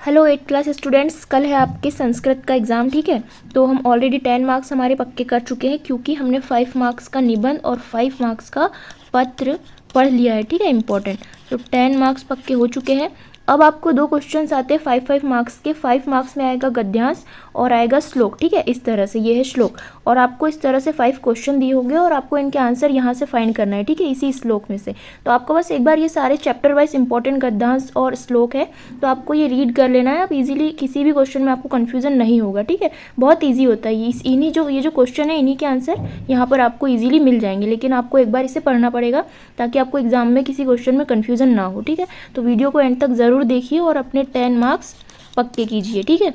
Hello 8th class students, कल है आपके संस्कृत का एग्ज़ाम। ठीक है, तो हम ऑलरेडी 10 मार्क्स हमारे पक्के कर चुके हैं क्योंकि हमने 5 मार्क्स का निबंध और 5 मार्क्स का पत्र पढ़ लिया है। ठीक है, इंपॉर्टेंट। तो 10 मार्क्स पक्के हो चुके हैं। अब आपको 2 क्वेश्चंस आते हैं 5 मार्क्स के। 5 मार्क्स में आएगा गद्यांश और आएगा श्लोक। ठीक है, इस तरह से ये है श्लोक और आपको इस तरह से 5 क्वेश्चन दिए होंगे और आपको इनके आंसर यहाँ से फाइंड करना है। ठीक है, इसी श्लोक में से। तो आपको बस एक बार ये सारे चैप्टर वाइज इंपॉर्टेंट गद्यांश और श्लोक है, तो आपको ये रीड कर लेना है। आप इजीली किसी भी क्वेश्चन में आपको कन्फ्यूजन नहीं होगा। ठीक है, बहुत ईजी होता है ये जो क्वेश्चन है, इन्हीं के आंसर यहाँ पर आपको ईजिली मिल जाएंगे। लेकिन आपको एक बार इसे पढ़ना पड़ेगा ताकि आपको एग्जाम में किसी क्वेश्चन में कन्फ्यूजन ना हो। ठीक है, तो वीडियो को एंड तक ज़रूर देखिए और अपने 10 मार्क्स पक्के कीजिए। ठीक है,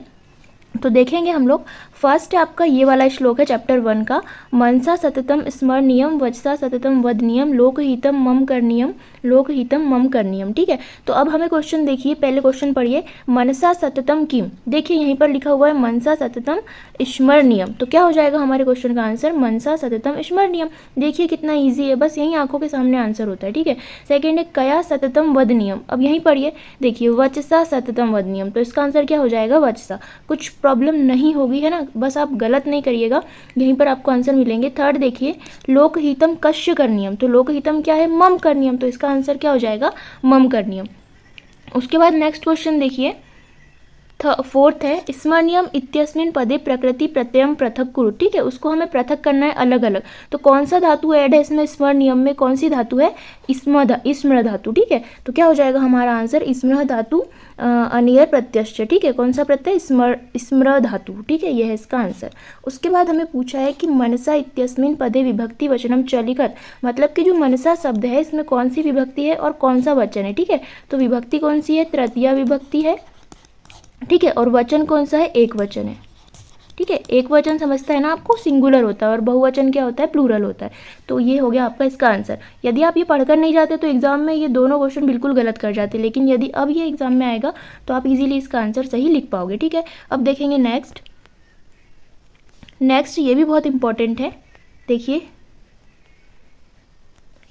तो देखेंगे हम लोग। फर्स्ट आपका ये वाला श्लोक है चैप्टर 1 का। मनसा सततम स्मरणीयम वचसा सततम वदनीयम लोकहितम मम करनीयम लोकहितम मम करनीयम। ठीक है, तो अब हमें क्वेश्चन देखिए, पहले क्वेश्चन पढ़िए। मनसा सततम किम, देखिए यहीं पर लिखा हुआ है मनसा सततम स्मरणीयम। तो क्या हो जाएगा हमारे क्वेश्चन का आंसर? मनसा सततम स्मरणीयम। देखिए कितना ईजी है, बस यहीं आंखों के सामने आंसर होता है। ठीक है, सेकेंड है कया सततम वदनीयम। अब यहीं पढ़िए, देखिए वचसा सततम वदनीयम। तो इसका आंसर क्या हो जाएगा? वचसा। कुछ प्रॉब्लम नहीं होगी, है ना, बस आप गलत नहीं करिएगा, यहीं पर आपको आंसर मिलेंगे। थर्ड देखिए लोकहितम कश्य करनियम। तो लोकहितम क्या है? मम करनियम। तो इसका आंसर क्या हो जाएगा? मम करनियम। उसके बाद नेक्स्ट क्वेश्चन देखिए, फोर्थ है स्मरणीयम इत्यस्मिन पदे प्रकृति प्रत्ययम पृथक कुरु। ठीक है, उसको हमें पृथक करना है अलग अलग। तो कौन सा धातु ऐड है इसमें? स्मरणीयम में कौन सी धातु है? स्मृ धातु। ठीक है, तो क्या हो जाएगा हमारा आंसर? स्मृ धातु अनियर प्रत्यश्च। ठीक है, कौन सा प्रत्यय? स्मृ धातु। ठीक है, यह है इसका आंसर। उसके बाद हमें पूछा है कि मनसा इत्यस्मिन पदे विभक्ति वचनम चलिकत, मतलब कि जो मनसा शब्द है इसमें कौन सी विभक्ति है और कौन सा वचन है। ठीक है, तो विभक्ति कौन सी है? तृतीया विभक्ति है। ठीक है, और वचन कौन सा है? एक वचन है। ठीक है, एक वचन समझता है ना आपको, सिंगुलर होता है, और बहुवचन क्या होता है? प्लूरल होता है। तो ये हो गया आपका इसका आंसर। यदि आप ये पढ़कर नहीं जाते तो एग्जाम में ये दोनों क्वेश्चन बिल्कुल गलत कर जाते, लेकिन यदि अब ये एग्जाम में आएगा तो आप इजीली इसका आंसर सही लिख पाओगे। ठीक है, अब देखेंगे नेक्स्ट ये भी बहुत इंपॉर्टेंट है। देखिए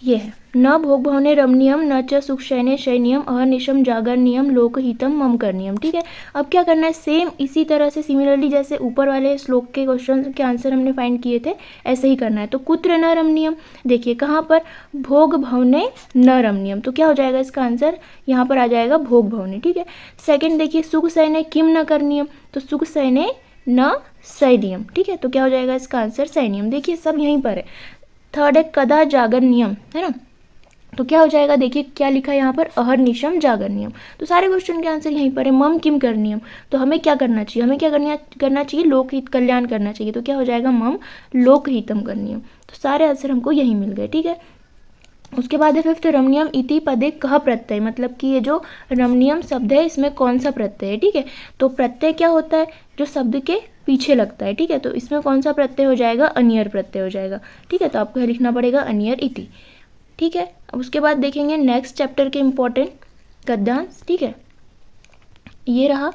ये है न भोग भवने रमणीयम न च सुख शयने शयनियम अहर्निशम जागरणीयम लोकहितम मम करनीयम। ठीक है, अब क्या करना है? सेम इसी तरह से सिमिलरली जैसे ऊपर वाले श्लोक के क्वेश्चन के आंसर हमने फाइंड किए थे, ऐसे ही करना है। तो कुत्र न रमणीयम, देखिए कहाँ पर? भोग भवने न रमणीयम। तो क्या हो जाएगा इसका आंसर? यहाँ पर आ जाएगा भोग भवने। ठीक है, सेकेंड देखिए सुख शयने किम न करनीयम। तो सुख शयने न सैनियम। ठीक है, तो क्या हो जाएगा इसका आंसर? सैनियम। देखिए सब यहीं पर है। थर्ड है कदा जागर नियम, है ना, तो क्या हो जाएगा? देखिए क्या लिखा है यहाँ पर? अहर्निशम जागरणीयम। तो सारे क्वेश्चन के आंसर यहीं पर है। मम किम करनीयम, तो हमें क्या करना चाहिए? हमें क्या करना चाहिए? लोकहित कल्याण करना चाहिए। तो क्या हो जाएगा? मम लोकहितम करनीयम। तो सारे आंसर हमको यहीं मिल गए। ठीक है, उसके बाद है फिफ्थ रमणीयम इति पदे कह प्रत्यय, मतलब कि ये जो रमणीयम शब्द है इसमें कौन सा प्रत्यय है? ठीक है, तो प्रत्यय क्या होता है? जो शब्द के पीछे लगता है। ठीक है, तो इसमें कौन सा प्रत्यय हो जाएगा? अनियर प्रत्यय हो जाएगा। ठीक है, तो आपको लिखना पड़ेगा अनियर इति। ठीक है, अब उसके बाद देखेंगे नेक्स्ट चैप्टर के इंपॉर्टेंट गद्यांश। ठीक है, ये रहा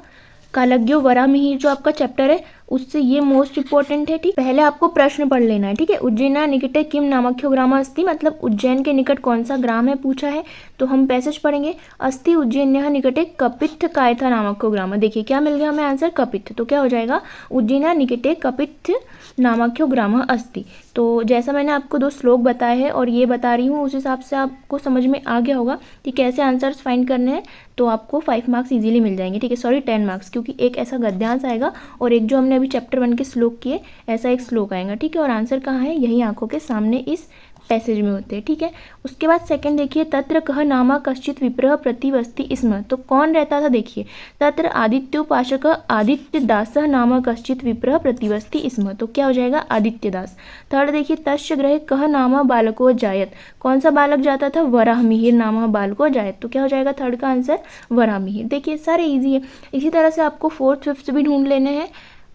कालज्ञो वरामिहिर जो आपका चैप्टर है, उससे ये मोस्ट इंपॉर्टेंट है। ठीक, पहले आपको प्रश्न पढ़ लेना है। ठीक है, उज्जैना निकटे किम नामख्यो ग्राम अस्ति, मतलब उज्जैन के निकट कौन सा ग्राम है पूछा है। तो हम पैसेज पढ़ेंगे। अस्ति उज्जैन्य निकटे कपित्थ कायथा नामख्यो ग्राम। देखिए क्या मिल गया हमें आंसर? कपित्थ। तो क्या हो जाएगा? उज्जैना निकटे कपित्थ नामख्यो ग्राम अस्ति। तो जैसा मैंने आपको 2 श्लोक बताए हैं और ये बता रही हूँ, उस हिसाब से आपको समझ में आ गया होगा कि कैसे आंसर्स फाइंड करने हैं। तो आपको 5 मार्क्स इजीली मिल जाएंगे। ठीक है, सॉरी 10 मार्क्स, क्योंकि एक ऐसा गद्यांश आएगा और एक जो हमने अभी चैप्टर 1 के श्लोक किए ऐसा एक श्लोक आएगा। ठीक है, और आंसर कहाँ है? यही आंखों के सामने इस पैसेज में होते हैं। ठीक है, उसके बाद सेकंड देखिए तत्र कह नामा कश्चित विप्रह प्रतिवस्ति स्म। तो कौन रहता था? देखिए तत्र आदित्योपासक आदित्य दास नामा कश्चित विप्रह प्रतिवस्ति स्म। तो क्या हो जाएगा? आदित्य दास। थर्ड देखिए तस्य ग्रहे कह नामा बालको जायत। कौन सा बालक जाता था? वराहमिहिर नामा बालको जायत। तो क्या हो जाएगा थर्ड का आंसर? वराहमिहिर। देखिए सारे ईजी है। इसी तरह से आपको 4th 5th भी ढूंढ लेने हैं।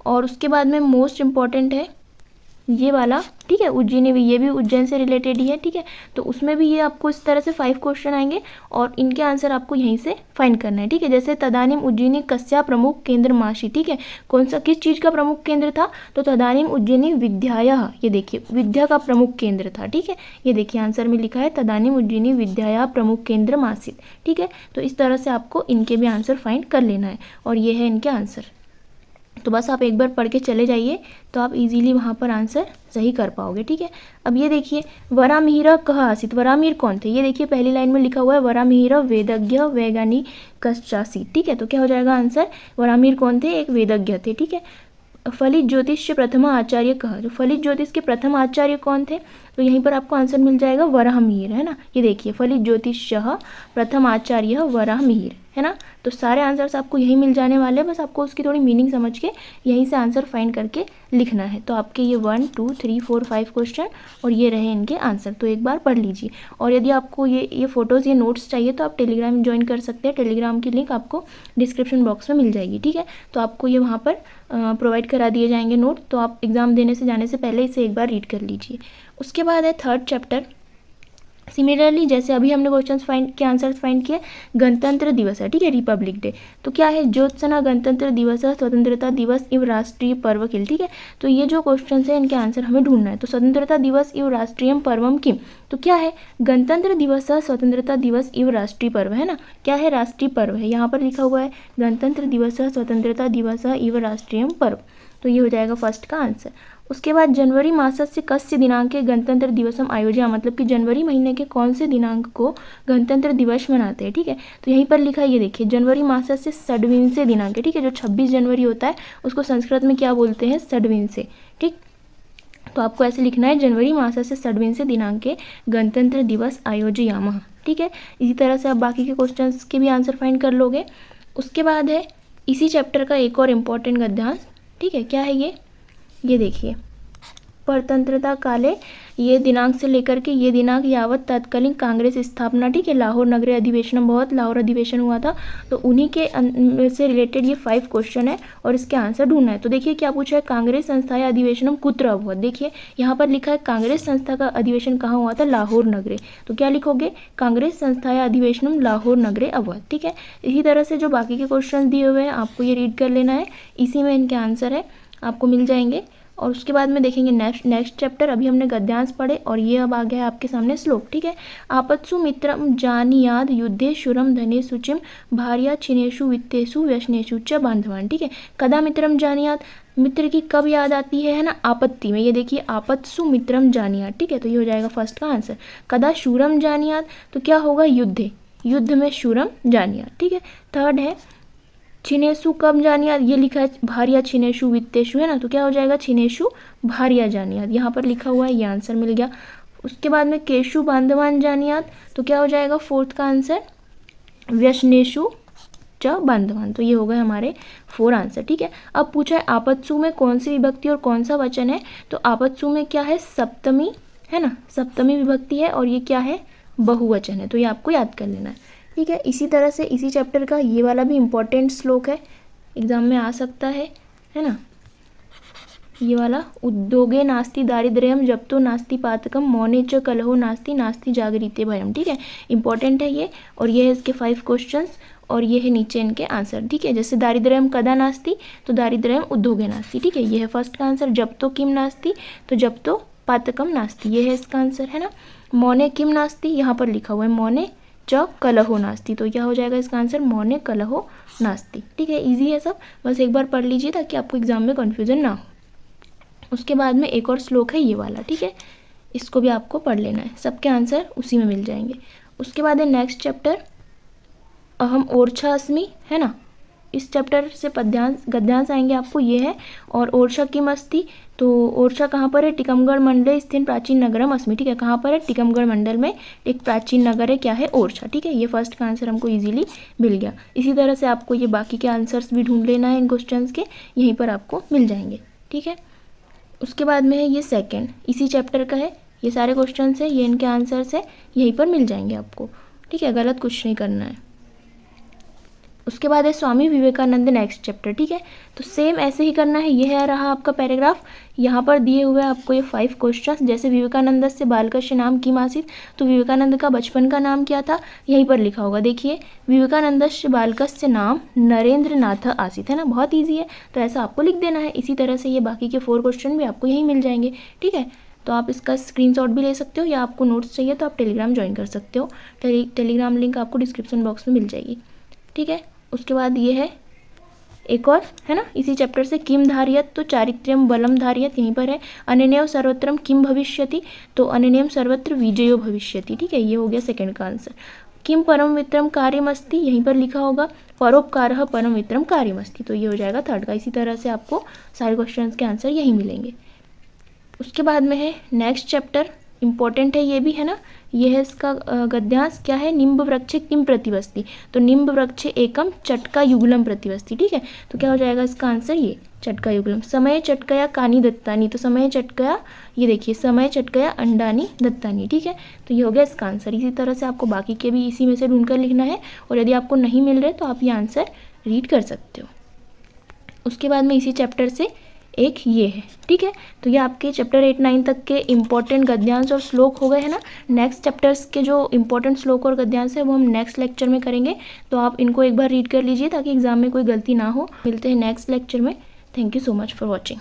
और उसके बाद में मोस्ट इंपॉर्टेंट है ये वाला, ठीक है, उज्जैनी भी, ये भी उज्जैन से रिलेटेड ही है, ठीक है। तो उसमें भी ये आपको इस तरह से 5 क्वेश्चन आएंगे और इनके आंसर आपको यहीं से फाइंड करना है, ठीक है। जैसे तदानीम उज्जैनी कस्या प्रमुख केंद्र मासी, ठीक है, कौन सा, किस चीज़ का प्रमुख केंद्र था, तो तदानीम उज्जैनी विद्याया, ये देखिए विद्या का प्रमुख केंद्र था, ठीक है। ये देखिए आंसर में लिखा है तदानीम उज्जैनी विद्याया प्रमुख केंद्र मासित, ठीक है। तो इस तरह से आपको इनके भी आंसर फाइंड कर लेना है और ये है इनके आंसर। तो बस आप एक बार पढ़ के चले जाइए तो आप इजीली वहाँ पर आंसर सही कर पाओगे, ठीक है। अब ये देखिए वरामिहिर कह आसीत, वरामिहिर कौन थे, ये देखिए पहली लाइन में लिखा हुआ है वरामिहिर वेदज्ञ वैज्ञानिक कश्चासीत, ठीक है। तो क्या हो जाएगा आंसर, वरामिहिर कौन थे, एक वेदज्ञ थे, ठीक है। फलित ज्योतिष प्रथम आचार्य कहा, जो फलित ज्योतिष के प्रथम आचार्य कौन थे, तो यहीं पर आपको आंसर मिल जाएगा वराहमिहिर, है ना। ये देखिए फलित ज्योतिष प्रथम आचार्य वराहमिहिर, है ना। तो सारे आंसर्स आपको यहीं मिल जाने वाले हैं, बस आपको उसकी थोड़ी मीनिंग समझ के यहीं से आंसर फाइंड करके लिखना है। तो आपके ये 1 2 3 4 5 क्वेश्चन और ये रहे इनके आंसर, तो एक बार पढ़ लीजिए। और यदि आपको ये फोटोज़, ये नोट्स चाहिए तो आप टेलीग्राम ज्वाइन कर सकते हैं, टेलीग्राम की लिंक आपको डिस्क्रिप्शन बॉक्स में मिल जाएगी, ठीक है। तो आपको ये वहाँ पर प्रोवाइड करा दिए जाएंगे नोट, तो आप एग्ज़ाम देने से जाने से पहले इसे एक बार रीड कर लीजिए। उसके बाद है 3rd चैप्टर। सिमिलरली जैसे अभी हमने क्वेश्चंस फाइंड के आंसर्स फाइंड किए, गणतंत्र दिवस है, ठीक है, रिपब्लिक डे, तो क्या है, ज्योत्सना गणतंत्र दिवस, स्वतंत्रता दिवस इव राष्ट्रीय पर्व किल, ठीक है। तो ये जो क्वेश्चंस है इनके आंसर हमें ढूंढना है। तो स्वतंत्रता दिवस इव राष्ट्रीय पर्वम किम, तो क्या है, गणतंत्र दिवस, स्वतंत्रता दिवस इव राष्ट्रीय पर्व, है ना, क्या है, राष्ट्रीय पर्व है, यहाँ पर लिखा हुआ है गणतंत्र दिवस, स्वतंत्रता दिवस इव राष्ट्रीय पर्व, तो ये हो जाएगा फर्स्ट का आंसर। उसके बाद जनवरी मासस्य कस्य दिनांके गणतंत्र दिवसम आयोज्य, मतलब कि जनवरी महीने के कौन से दिनांक को गणतंत्र दिवस मनाते हैं, ठीक है। तो यहीं पर लिखा है, ये देखिए जनवरी मासस्य षड्विंशे दिनांके, ठीक है, जो 26 जनवरी होता है उसको संस्कृत में क्या बोलते हैं, षड्विंशे, ठीक। तो आपको ऐसे लिखना है जनवरी मासस्य षड्विंशे दिनांके गणतंत्र दिवस आयोजयामः, ठीक है। इसी तरह से आप बाकी के क्वेश्चंस के भी आंसर फाइंड कर लोगे। उसके बाद है इसी चैप्टर का एक और इम्पॉर्टेंट गद्यांश, ठीक है, क्या है ये देखिए परतंत्रता काले, ये दिनांक से लेकर के ये दिनांक यावत तत्कालीन कांग्रेस स्थापना, ठीक है, लाहौर नगरीय अधिवेशन, बहुत लाहौर अधिवेशन हुआ था, तो उन्हीं के से रिलेटेड ये 5 क्वेश्चन है और इसके आंसर ढूंढना है। तो देखिए क्या पूछा है, कांग्रेस संस्था या अधिवेशनम कुत्र अभवत, देखिए यहाँ पर लिखा है कांग्रेस संस्था का अधिवेशन कहाँ हुआ था, लाहौर नगरे, तो क्या लिखोगे, कांग्रेस संस्था या अधिवेशनम लाहौर नगरे अभवत, ठीक है। इसी तरह से जो बाकी के क्वेश्चन दिए हुए हैं आपको ये रीड कर लेना है, इसी में इनके आंसर है, आपको मिल जाएंगे। और उसके बाद में देखेंगे नेक्स्ट चैप्टर। अभी हमने गद्यांश पढ़े और ये अब आ गया है आपके सामने श्लोक, ठीक है। आपत्सु मित्रम जानियाद युद्धे शुरम धने सुचिम भार्या छिनेशु वित्तेषु व्यसनेषु च बांधवान, ठीक है। कदा मित्रम जानियाद, मित्र की कब याद आती है ना, आपत्ति में, ये देखिए आपत्सु मित्रम जानियाद, ठीक है। तो ये हो जाएगा फर्स्ट का आंसर। कदा शूरम जानियाद, तो क्या होगा, युद्धे, युद्ध में शूरम जानियाद, ठीक है। थर्ड है छिनेशु कब जानियाद, ये लिखा है भार्या छिनेशु वित्तेषु, है ना, तो क्या हो जाएगा छिनेशु भार्या जानियाद, यहाँ पर लिखा हुआ है, ये आंसर मिल गया। उसके बाद में केशु बांधवान जानियाद, तो क्या हो जाएगा फोर्थ का आंसर व्यसनेशु च बांधवान, तो ये हो गए हमारे 4 आंसर, ठीक है। अब पूछा है आपत्सु में कौन सी विभक्ति और कौन सा वचन है, तो आपत्सु में क्या है, सप्तमी, है ना, सप्तमी विभक्ति है और ये क्या है, बहुवचन है, तो ये आपको याद कर लेना है, ठीक है। इसी तरह से इसी चैप्टर का ये वाला भी इम्पोर्टेंट श्लोक है, एग्जाम में आ सकता है ना, ये वाला, उद्योगे नास्ति दारिद्र्यम जप्तो नास्ति पातकम मौने च कलहो नास्ति नास्ति जागृते भयम, ठीक है, इंपॉर्टेंट है ये। और ये है इसके 5 क्वेश्चंस और ये है नीचे इनके आंसर, ठीक है। जैसे दारिद्र्यम कदा नास्ति, तो दारिद्र्यम उद्योगे नास्ति, ठीक है, ये है फर्स्ट का आंसर। जप्तो किम नास्ति, तो जप्तो पातकम नास्ति, ये है इसका आंसर, है ना। मौने किम नास्ति, यहाँ पर लिखा हुआ है मौने च कलहो नास्ति, तो क्या हो जाएगा इसका आंसर, मौने कलहो नास्ति, ठीक है। इजी है सब, बस एक बार पढ़ लीजिए ताकि आपको एग्जाम में कन्फ्यूजन ना हो। उसके बाद में एक और श्लोक है ये वाला, ठीक है, इसको भी आपको पढ़ लेना है, सबके आंसर उसी में मिल जाएंगे। उसके बाद है नेक्स्ट चैप्टर अहम ओरछा अस्मि, है ना, इस चैप्टर से पद्यांश गद्यांश आएंगे आपको, ये है। और ओरछा किम अस्ति, तो ओरछा कहाँ पर है, टीकमगढ़ मंडले स्थित प्राचीन नगरम अस्मि, ठीक है, कहाँ पर है, टीकमगढ़ मंडल में एक प्राचीन नगर है, क्या है, ओरछा, ठीक है। ये फर्स्ट का आंसर हमको इजीली मिल गया। इसी तरह से आपको ये बाकी के आंसर्स भी ढूंढ लेना है इन क्वेश्चंस के, यहीं पर आपको मिल जाएंगे, ठीक है। उसके बाद में है ये सेकंड, इसी चैप्टर का है, ये सारे क्वेश्चंस है, ये इनके आंसर्स है, यहीं पर मिल जाएंगे आपको, ठीक है, गलत कुछ नहीं करना है। उसके बाद है स्वामी विवेकानंद नेक्स्ट चैप्टर, ठीक है। तो सेम ऐसे ही करना है। यह है रहा आपका पैराग्राफ। यहाँ पर दिए हुए आपको ये 5 क्वेश्चंस, जैसे विवेकानंदस्य बालकस्य नाम किम आसीत्, तो विवेकानंद का बचपन का नाम क्या था, यहीं पर लिखा होगा। देखिए, विवेकानंदस्य बालकस्य नाम नरेंद्र नाथ आसीत्, है ना, बहुत ईजी है। तो ऐसा आपको लिख देना है। इसी तरह से ये बाकी के 4 क्वेश्चन भी आपको यहीं मिल जाएंगे, ठीक है। तो आप इसका स्क्रीनशॉट भी ले सकते हो, या आपको नोट्स चाहिए तो आप टेलीग्राम ज्वाइन कर सकते हो। टेलीग्राम लिंक आपको डिस्क्रिप्शन बॉक्स में मिल जाएगी, ठीक है। उसके बाद ये है एक और, है ना, इसी चैप्टर से, किम धारयत, तो चारित्र्यम बलम धारयत यहीं पर है। अनन्यम सर्वत्रम किम भविष्यति, तो अनन्यम सर्वत्र विजयो भविष्यति, ठीक है। ये हो गया सेकंड का आंसर। किम परम मित्रम कार्यमस्ति, यहीं पर लिखा होगा। परोपकारः परम मित्रम कार्यमस्ति, तो ये हो जाएगा थर्ड का। इसी तरह से आपको सारे क्वेश्चन के आंसर यहीं मिलेंगे। उसके बाद में है नेक्स्ट चैप्टर, इंपॉर्टेंट है ये भी, है ना। ये है इसका गद्यांश, क्या है, निम्ब वृक्षे किम प्रतिवस्ति, तो निम्ब वृक्षे एकम चटका युगलम प्रतिवस्ति, ठीक है। तो क्या हो जाएगा इसका आंसर, ये चटका युगलम। समय चटकया कानी दत्तानी, तो समय चटकया, ये देखिए, समय चटकया अंडानी दत्तानी, ठीक है। तो ये हो गया इसका आंसर। इसी तरह से आपको बाकी के भी इसी में से ढूंढकर लिखना है, और यदि आपको नहीं मिल रहे तो आप ये आंसर रीड कर सकते हो। उसके बाद में इसी चैप्टर से एक ये है, ठीक है। तो ये आपके चैप्टर 8-9 तक के इंपॉर्टेंट गद्यांश और श्लोक हो गए, है ना। नेक्स्ट चैप्टर्स के जो इंपॉर्टेंट श्लोक और गद्यांश है वो हम नेक्स्ट लेक्चर में करेंगे। तो आप इनको एक बार रीड कर लीजिए ताकि एग्जाम में कोई गलती ना हो। मिलते हैं नेक्स्ट लेक्चर में। Thank you so much for watching.